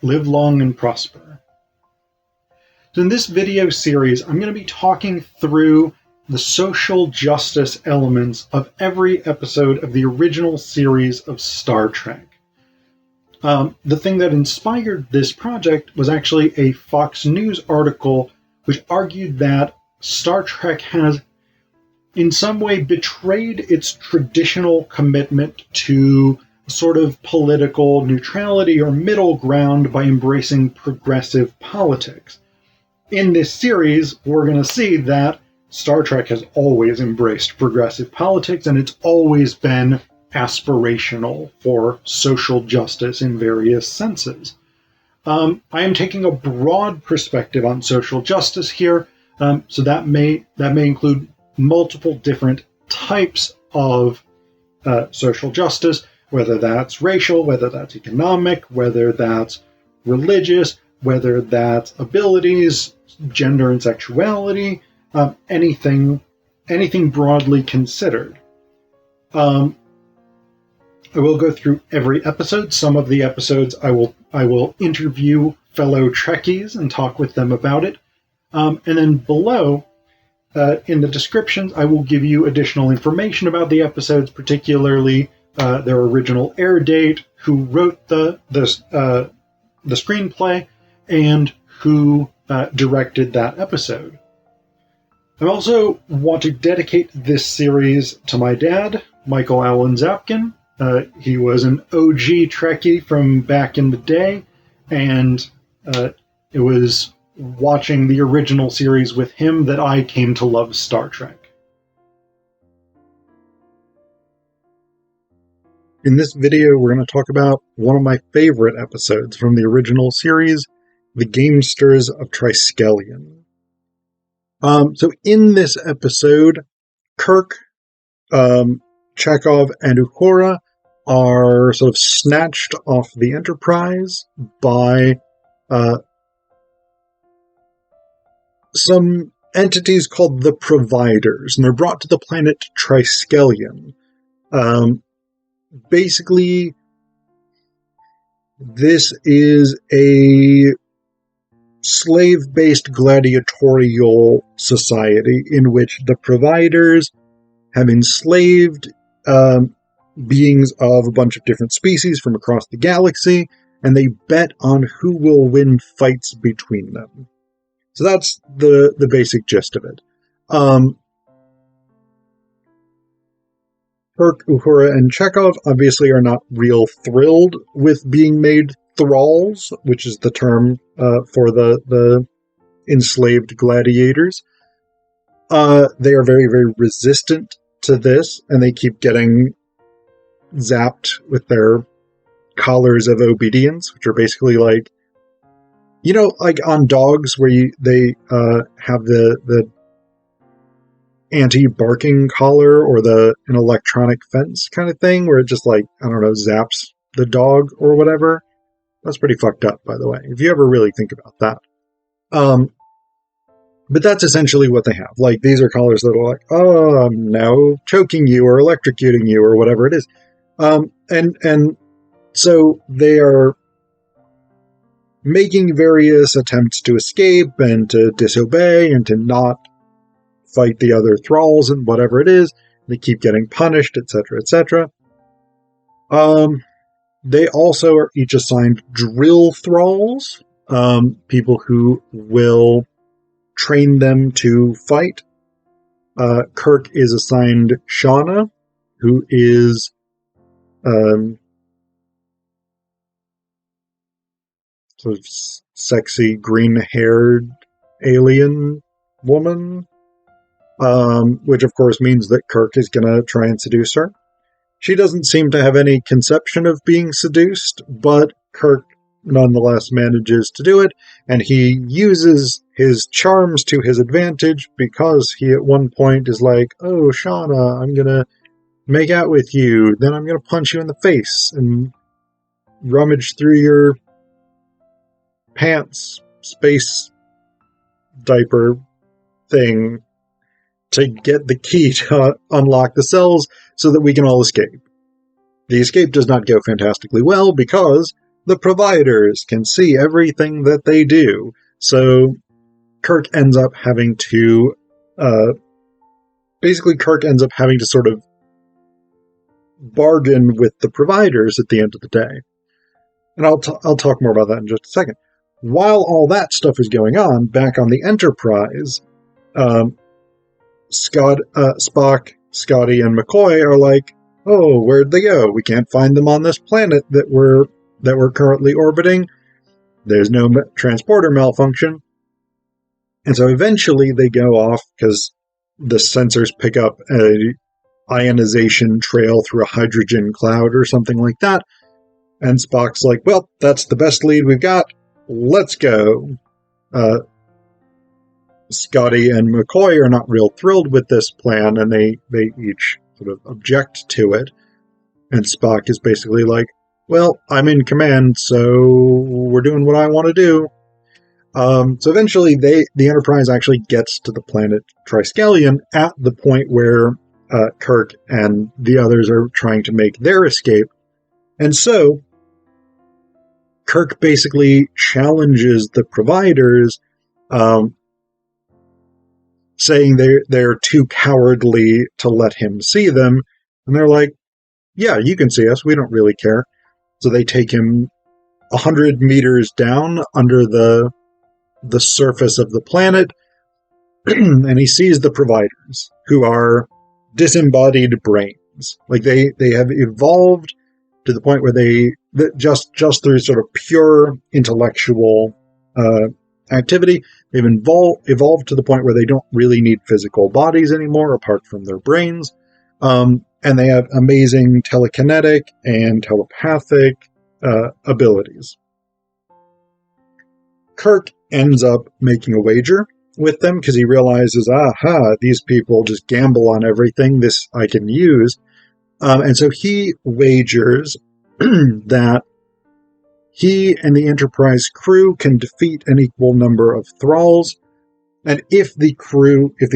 live long and prosper. So in this video series, I'm going to be talking through the social justice elements of every episode of the original series of Star Trek. The thing that inspired this project was actually a Fox News article which argued that Star Trek has in some way betrayed its traditional commitment to sort of political neutrality or middle ground by embracing progressive politics. In this series, we're going to see that Star Trek has always embraced progressive politics, and it's always been aspirational for social justice in various senses. I am taking a broad perspective on social justice here, so that may include multiple different types of social justice, whether that's racial, whether that's economic, whether that's religious, whether that's abilities, gender and sexuality, anything broadly considered. I will go through every episode. Some of the episodes I will interview fellow Trekkies and talk with them about it. And then below, in the descriptions, I will give you additional information about the episodes, particularly their original air date, who wrote the screenplay, and who directed that episode. I also want to dedicate this series to my dad, Michael Allen Zapkin. He was an OG Trekkie from back in the day, and it was watching the original series with him that I came to love Star Trek. In this video, we're going to talk about one of my favorite episodes from the original series, The Gamesters of Triskelion. So in this episode, Kirk, Chekov, and Uhura are sort of snatched off the Enterprise by some entities called the Providers, and they're brought to the planet Triskelion. Basically, this is a slave-based gladiatorial society in which the Providers have enslaved beings of a bunch of different species from across the galaxy, and they bet on who will win fights between them. So that's the basic gist of it. Kirk, Uhura, and Chekov obviously are not real thrilled with being made thralls, which is the term for the enslaved gladiators. They are very, very resistant to this, and they keep getting zapped with their collars of obedience, which are basically like, you know, like on dogs where they have the anti-barking collar or an electronic fence kind of thing where it just like, I don't know, zaps the dog or whatever. That's pretty fucked up, by the way, if you ever really think about that. But that's essentially what they have. Like, these are collars that are like, oh, I'm now choking you or electrocuting you or whatever it is. And so they are making various attempts to escape and to disobey and to not fight the other thralls and whatever it is. They keep getting punished, etc., etc. They also are each assigned drill thralls, people who will train them to fight. Kirk is assigned Shauna, who is sort of sexy green-haired alien woman, which of course means that Kirk is going to try and seduce her. She doesn't seem to have any conception of being seduced, but Kirk nonetheless manages to do it, and he uses his charms to his advantage because he at one point is like, oh, Shauna, I'm going to make out with you, then I'm going to punch you in the face and rummage through your pants space diaper thing to get the key to unlock the cells so that we can all escape. The escape does not go fantastically well because the providers can see everything that they do. So Kirk ends up having to sort of bargain with the providers at the end of the day. And I'll talk more about that in just a second. While all that stuff is going on, back on the Enterprise, Spock, Scotty, and McCoy are like, "Oh, where'd they go? We can't find them on this planet that we're currently orbiting. There's no transporter malfunction." And so eventually they go off because the sensors pick up a ionization trail through a hydrogen cloud or something like that. And Spock's like, "Well, that's the best lead we've got. Let's go." Scotty and McCoy are not real thrilled with this plan, and they each sort of object to it. And Spock is basically like, "Well, I'm in command, so we're doing what I want to do." So eventually the Enterprise actually gets to the planet Triskelion at the point where Kirk and the others are trying to make their escape. And so Kirk basically challenges the providers, saying they're too cowardly to let him see them. And they're like, "Yeah, you can see us. We don't really care." So they take him 100 meters down under the surface of the planet, and he sees the providers, who are disembodied brains. Like they have evolved to the point where they just through sort of pure intellectual activity, they've evolved to the point where they don't really need physical bodies anymore apart from their brains, and they have amazing telekinetic and telepathic abilities. Kirk ends up making a wager with them because he realizes, these people just gamble on everything. This I can use. And so he wagers that he and the Enterprise crew can defeat an equal number of thralls. And if the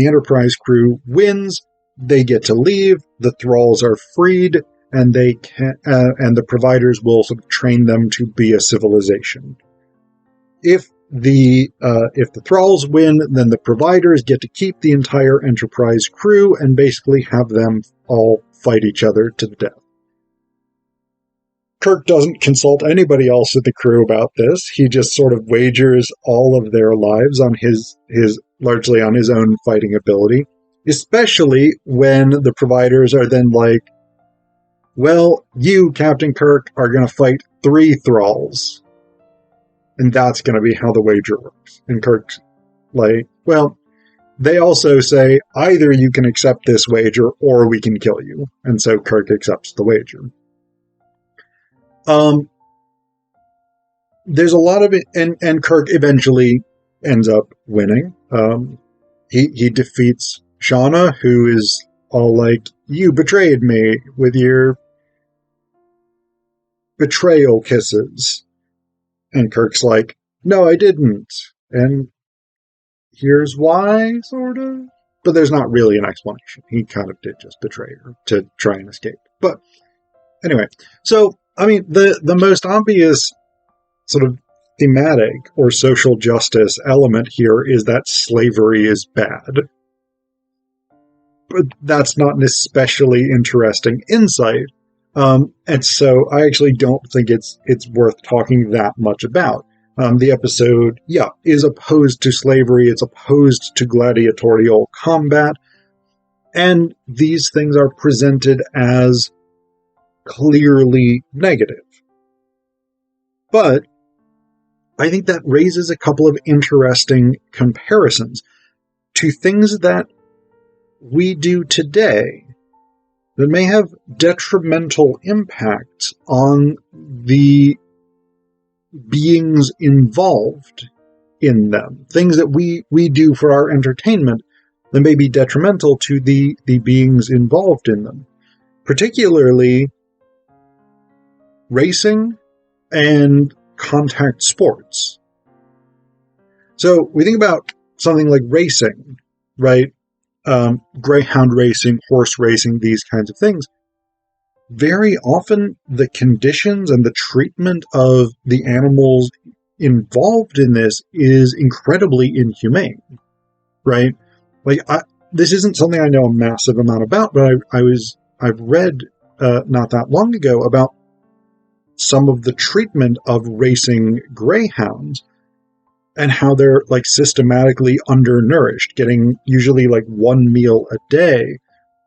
Enterprise crew wins, they get to leave. The thralls are freed, and they can, and the providers will sort of train them to be a civilization. If the thralls win, then the providers get to keep the entire Enterprise crew and basically have them all fight each other to the death. Kirk doesn't consult anybody else in the crew about this. He just sort of wagers all of their lives on largely on his own fighting ability, especially when the providers are then like, "Well, you, Captain Kirk, are going to fight 3 thralls. And that's going to be how the wager works." And Kirk's like, "Well," they also say, "Either you can accept this wager or we can kill you." And so Kirk accepts the wager. There's a lot of it, and Kirk eventually ends up winning. He defeats Shauna, who is all like, "You betrayed me with your betrayal kisses." And Kirk's like, "No, I didn't. And here's why, sort of." But there's not really an explanation. He kind of did just betray her to try and escape. But anyway, so, I mean, the most obvious sort of thematic or social justice element here is that slavery is bad. But that's not an especially interesting insight. And so I actually don't think it's worth talking that much about. The episode, is opposed to slavery. It's opposed to gladiatorial combat. And these things are presented as clearly negative. But I think that raises a couple of interesting comparisons to things that we do today that may have detrimental impacts on the beings involved in them. Things that we do for our entertainment that may be detrimental to the beings involved in them. Particularly racing and contact sports. So we think about something like racing, right? Greyhound racing, horse racing, these kinds of things. very often the conditions and the treatment of the animals involved in this is incredibly inhumane, right? Like, this isn't something I know a massive amount about, but I've read not that long ago about some of the treatment of racing greyhounds and how they're like systematically undernourished, getting usually like one meal a day,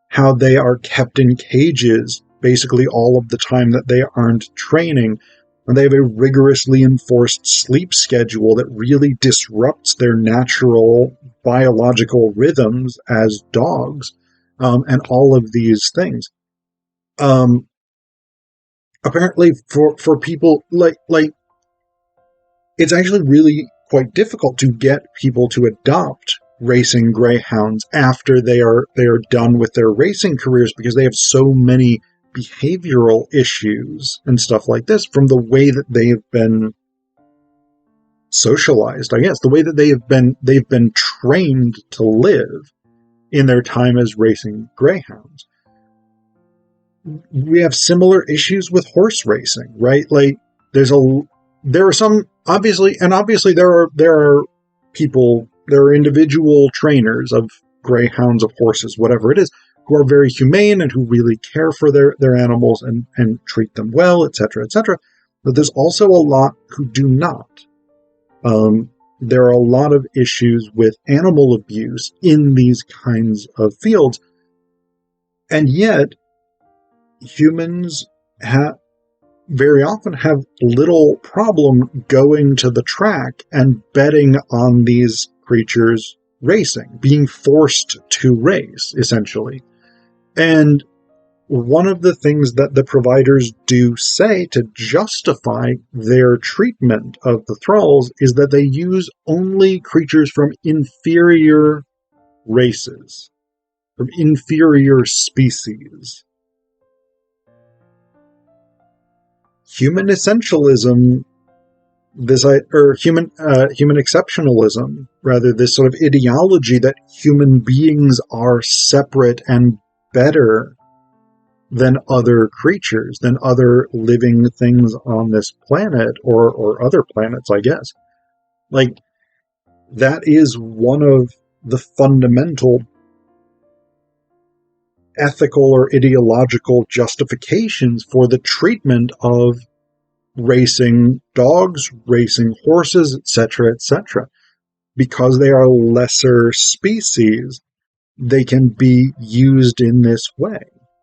how they are kept in cages basically all of the time that they aren't training, and they have a rigorously enforced sleep schedule that really disrupts their natural biological rhythms as dogs, and all of these things. Apparently, for people like it's actually really quite difficult to get people to adopt racing greyhounds after they are done with their racing careers, because they have so many behavioral issues and stuff like this from the way that they have been socialized, I guess, the way that they've been trained to live in their time as racing greyhounds. We have similar issues with horse racing, right? Like, there are some, obviously there are people, there are individual trainers of greyhounds, of horses, whatever it is, who are very humane and who really care for their animals and treat them well, etc., etc. But there's also a lot who do not. There are a lot of issues with animal abuse in these kinds of fields, and yet humans very often have little problem going to the track and betting on these creatures racing, being forced to race, essentially. And one of the things that the providers do say to justify their treatment of the thralls is that they use only creatures from inferior races, from inferior species. Human essentialism, human exceptionalism, rather, this sort of ideology that human beings are separate and better than other creatures, than other living things on this planet, or other planets, I guess. Like, that is one of the fundamental ethical or ideological justifications for the treatment of racing dogs, racing horses, etc., etc. Because they are lesser species, they can be used in this way.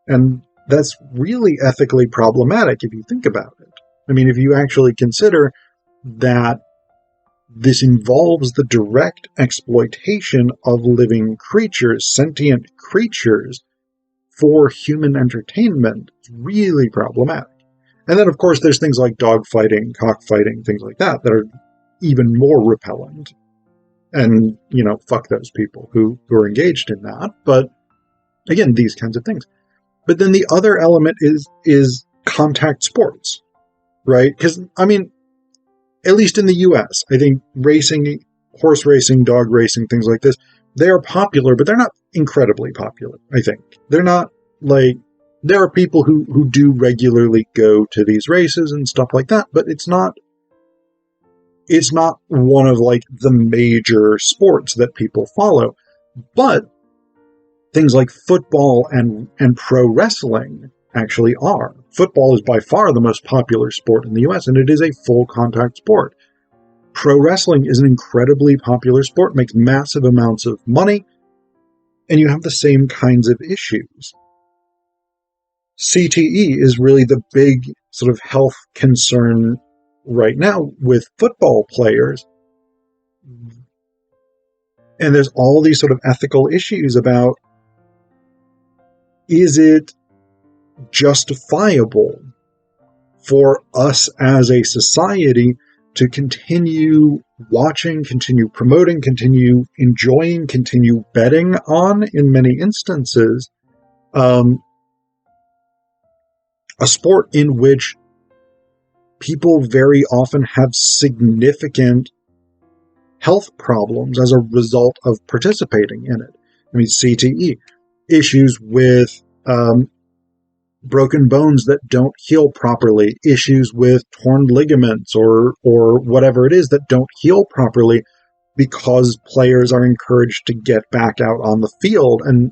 And that's really ethically problematic if you think about it. I mean, if you actually consider that this involves the direct exploitation of living creatures, sentient creatures, for human entertainment, it's really problematic. And then, of course, there's things like dogfighting, cockfighting, things like that are even more repellent. And, fuck those people who are engaged in that. But, again, these kinds of things. But then the other element is contact sports, right? Because, I mean, at least in the US, I think racing, horse racing, dog racing, things like this, they are popular, but they're not incredibly popular, I think. They're not, like, there are people who do regularly go to these races and stuff like that, but it's not one of, like, the major sports that people follow. But things like football and pro wrestling actually are. Football is by far the most popular sport in the US, and it is a full contact sport. Pro wrestling is an incredibly popular sport, makes massive amounts of money, and you have the same kinds of issues. CTE is really the big sort of health concern right now with football players. And there's all these sort of ethical issues about, is it justifiable for us as a society to continue watching, continue promoting, continue enjoying, continue betting on, in many instances, a sport in which people very often have significant health problems as a result of participating in it. I mean, CTE, issues with broken bones that don't heal properly, issues with torn ligaments or whatever it is that don't heal properly, because players are encouraged to get back out on the field, and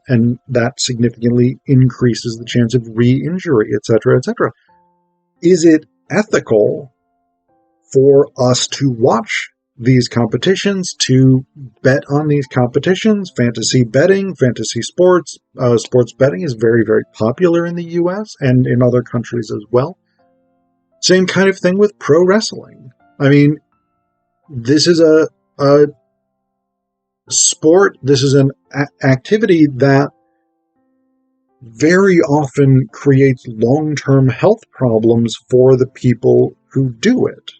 that significantly increases the chance of re-injury, etc., etc. Is it ethical for us to watch these competitions, to bet on these competitions? Fantasy betting, fantasy sports, sports betting is very, very popular in the US and in other countries as well. Same kind of thing with pro wrestling. I mean, this is a sport, this is an activity that very often creates long-term health problems for the people who do it.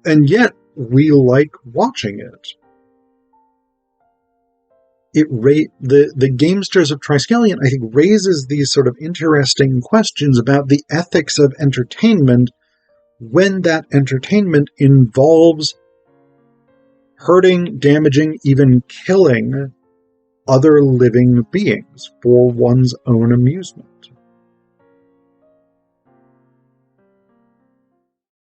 And yet, we like watching it. The Gamesters of Triskelion, I think, raises these sort of interesting questions about the ethics of entertainment when that entertainment involves hurting, damaging, even killing other living beings for one's own amusement.